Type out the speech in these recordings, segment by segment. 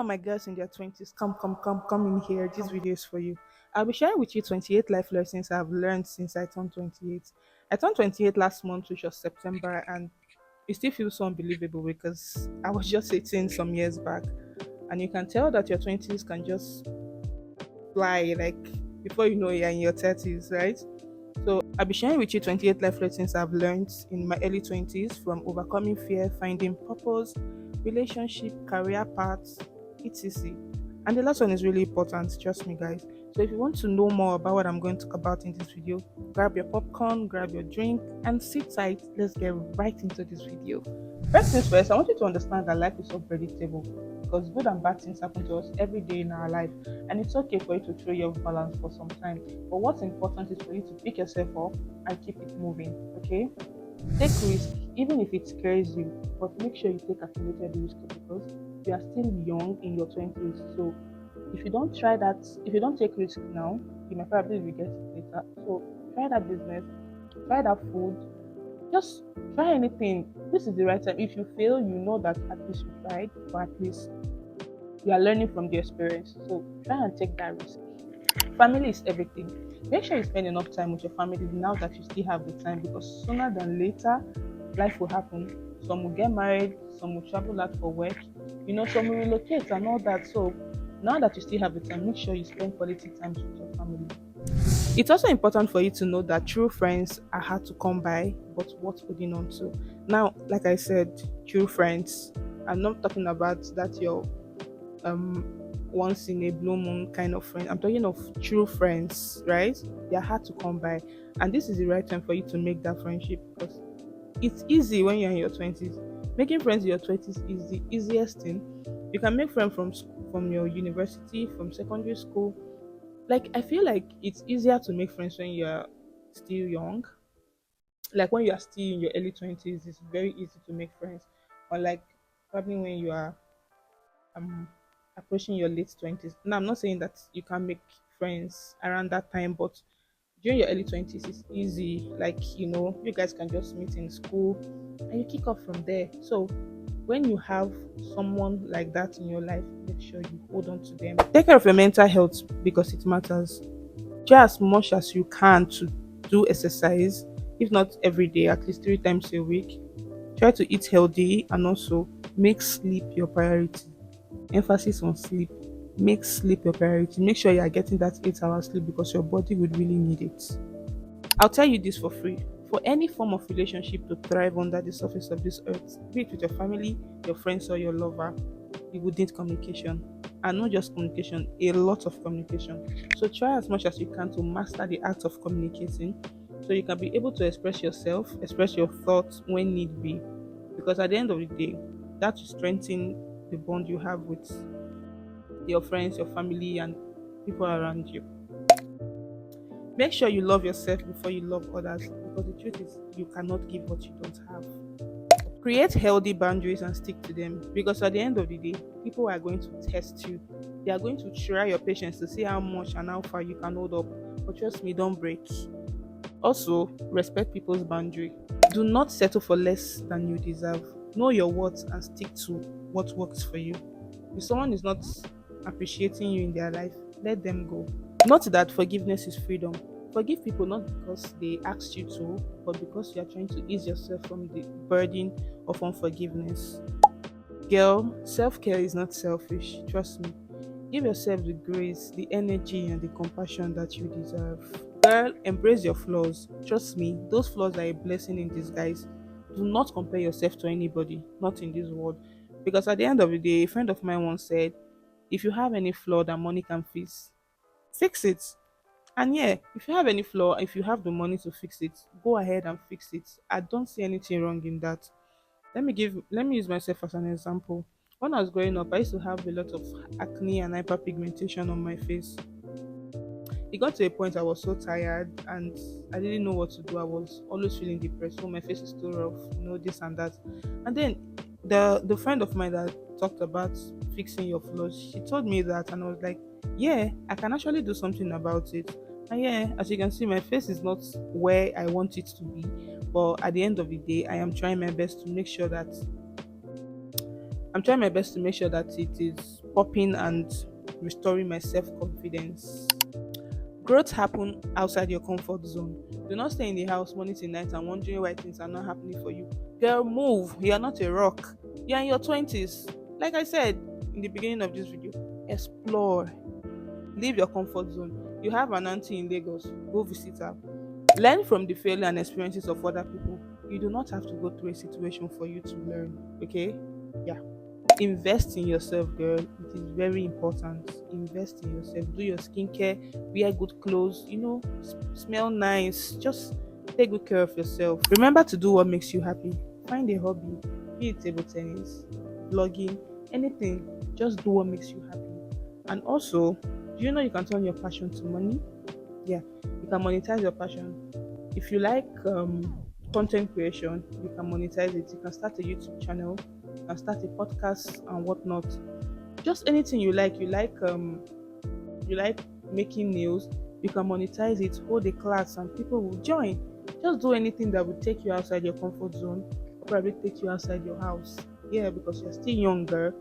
my girls in their 20s, come in here. This video is for you. I'll be sharing with you 28 life lessons I've learned since I turned 28. I turned 28 last month, which was September, and it still feels so unbelievable because I was just 18 some years back. And you can tell that your 20s can just fly, like before you know you're in your 30s, right? So I'll be sharing with you 28 life lessons I've learned in my early 20s, from overcoming fear, finding purpose, relationship, career paths, etc. And the last one is really important, trust me guys. So if you want to know more about what I'm going to talk about in this video, grab your popcorn, grab your drink, and sit tight. Let's get right into this video. First things first, I want you to understand that life is unpredictable because good and bad things happen to us every day in our life, and it's okay for you to throw your balance for some time. But what's important is for you to pick yourself up and keep it moving. Okay? Take risk, even if it scares you, but make sure you take calculated risk because you are still young in your 20s. So if you don't try that, if you don't take risk now, you might probably regret it later. So try that business, try that food, just try anything. This is the right time. If you fail, you know that at least you tried, but at least you are learning from the experience. So try and take that risk. Family is everything. Make sure you spend enough time with your family now that you still have the time, because sooner than later, life will happen. Some will get married, some will travel out for work, some will relocate and all that. So now that you still have the time, make sure you spend quality time with your family. It's also important for you to know that true friends are hard to come by, but worth holding on to. Now, like I said, true friends, I'm not talking about that your um once in a blue moon kind of friend. I'm talking of true friends, right? They're hard to come by. And this is the right time for you to make that friendship, because it's easy when you're in your 20s. Making friends in your 20s is the easiest thing. You can make friends from your university, from secondary school. Like, I feel like it's easier to make friends when you're still young. Like when you are still in your early 20s, it's very easy to make friends. Or like probably when you are um approaching your late 20s. Now, I'm not saying that you can make friends around that time, but during your early 20s, it's easy. Like, you guys can just meet in school and you kick off from there. So when you have someone like that in your life, make sure you hold on to them. Take care of your mental health because it matters. Try as much as you can to do exercise, if not every day, at least 3 times a week. Try to eat healthy and also make sleep your priority. Emphasis on sleep. Make sleep your priority. Make sure you are getting that 8 hours sleep because your body would really need it. I'll tell you this for free. For any form of relationship to thrive under the surface of this earth, be it with your family, your friends, or your lover, you would need communication. And not just communication, a lot of communication. So try as much as you can to master the art of communicating so you can be able to express yourself, express your thoughts when need be. Because at the end of the day, that will strengthen the bond you have with your friends, your family, and people around you. Make sure you love yourself before you love others, because the truth is, you cannot give what you don't have. Create healthy boundaries and stick to them, because at the end of the day, people are going to test you. They are going to try your patience to see how much and how far you can hold up. But trust me, don't break. Also, respect people's boundary. Do not settle for less than you deserve. Know your worth and stick to what works for you. If someone is not appreciating you in their life, let them go. Not that forgiveness is freedom. Forgive people not because they asked you to, but because you are trying to ease yourself from the burden of unforgiveness. Girl, self care is not selfish. Trust me. Give yourself the grace, the energy, and the compassion that you deserve. Girl, embrace your flaws. Trust me, those flaws are a blessing in disguise. Do not compare yourself to anybody, not in this world. Because at the end of the day, a friend of mine once said, if you have any flaw that money can fix it. And yeah, if you have any flaw, if you have the money to fix it, go ahead and fix it. I don't see anything wrong in that. Let me use myself as an example. When I was growing up, I used to have a lot of acne and hyperpigmentation on my face. It got to a point I was so tired and I didn't know what to do. I was always feeling depressed. Oh, my face is too rough, this and that. And then the friend of mine that talked about fixing your flaws, she told me that, and I was like, yeah, I can actually do something about it. And yeah, as you can see, my face is not where I want it to be. But at the end of the day, I am trying my best to make sure that I'm trying my best to make sure that it is popping and restoring my self-confidence. Growth happen outside your comfort zone. Do not stay in the house morning till night and wondering why things are not happening for you. Girl, move. You are not a rock. You are in your 20s. Like I said in the beginning of this video, explore. Leave your comfort zone. You have an auntie in Lagos. Go visit her. Learn from the failure and experiences of other people. You do not have to go through a situation for you to learn. Okay? Yeah. Invest in yourself, girl. It is very important. Invest in yourself. Do your skincare, wear good clothes, smell nice. Just take good care of yourself. Remember to do what makes you happy. Find a hobby, be it table tennis, blogging, anything. Just do what makes you happy. And also, do you know you can turn your passion to money? Yeah, you can monetize your passion. If you like content creation, you can monetize it. You can start a YouTube channel, you can start a podcast and whatnot. Just anything you like. You like making nails, you can monetize it, hold a class and people will join. Just do anything that will take you outside your comfort zone, or probably take you outside your house. Yeah, because you're still younger.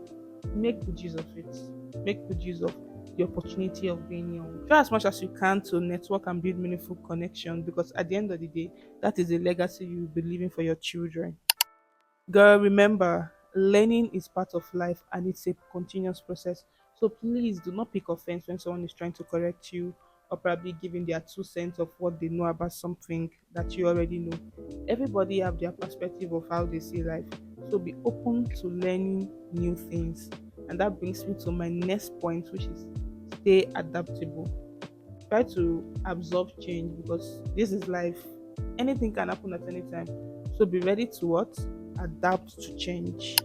Make good use of it. Make good use of the opportunity of being young. Try as much as you can to network and build meaningful connection, because at the end of the day, that is a legacy you'll be leaving for your children. Girl, remember, learning is part of life and it's a continuous process. So please do not pick offense when someone is trying to correct you, or probably giving their 2 cents of what they know about something that you already know. Everybody have their perspective of how they see life. So be open to learning new things. And that brings me to my next point, which is stay adaptable. Try to absorb change, because this is life. Anything can happen at any time. So be ready to what? Adapt to change.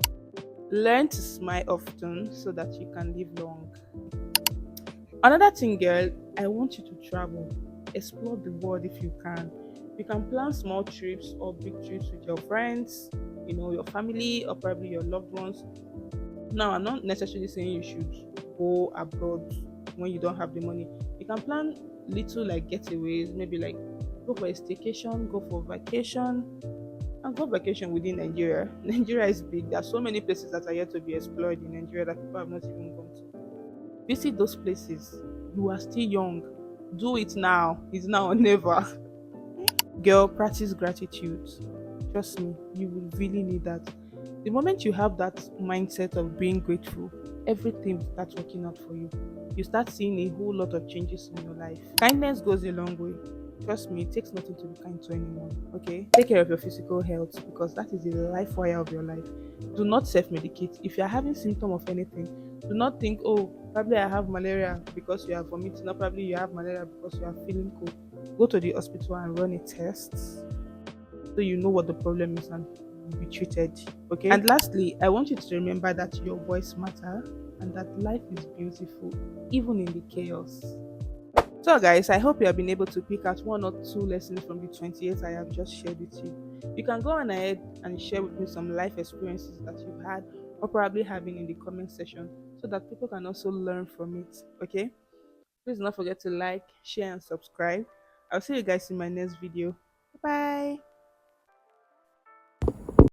Learn to smile often so that you can live long. Another thing, girl, I want you to travel. Explore the world if you can. You can plan small trips or big trips with your friends, your family, or probably your loved ones. Now, I'm not necessarily saying you should go abroad when you don't have the money. You can plan little like getaways, maybe like go for a staycation, go for vacation, and go vacation within Nigeria. Nigeria is big. There are so many places that are yet to be explored in Nigeria that people have not even gone to. Visit those places. You are still young. Do it now. It's now or never. Girl, practice gratitude. Trust me, you will really need that. The moment you have that mindset of being grateful, everything starts working out for you. You start seeing a whole lot of changes in your life. Kindness goes a long way. Trust me, it takes nothing to be kind to anyone. Okay? Take care of your physical health, because that is the life wire of your life. Do not self-medicate. If you are having symptom of anything, do not think, oh, probably I have malaria because you are vomiting, or probably you have malaria because you are feeling cold. Go to the hospital and run a test so you know what the problem is and will be treated. Okay. And lastly, I want you to remember that your voice matter and that life is beautiful even in the chaos. So guys, I hope you have been able to pick out one or two lessons from the 28 I have just shared with you. You can go on ahead and share with me some life experiences that you've had or probably having in the comment section, so that people can also learn from it. Okay. Please do not forget to like, share, and subscribe. I'll see you guys in my next video. Bye.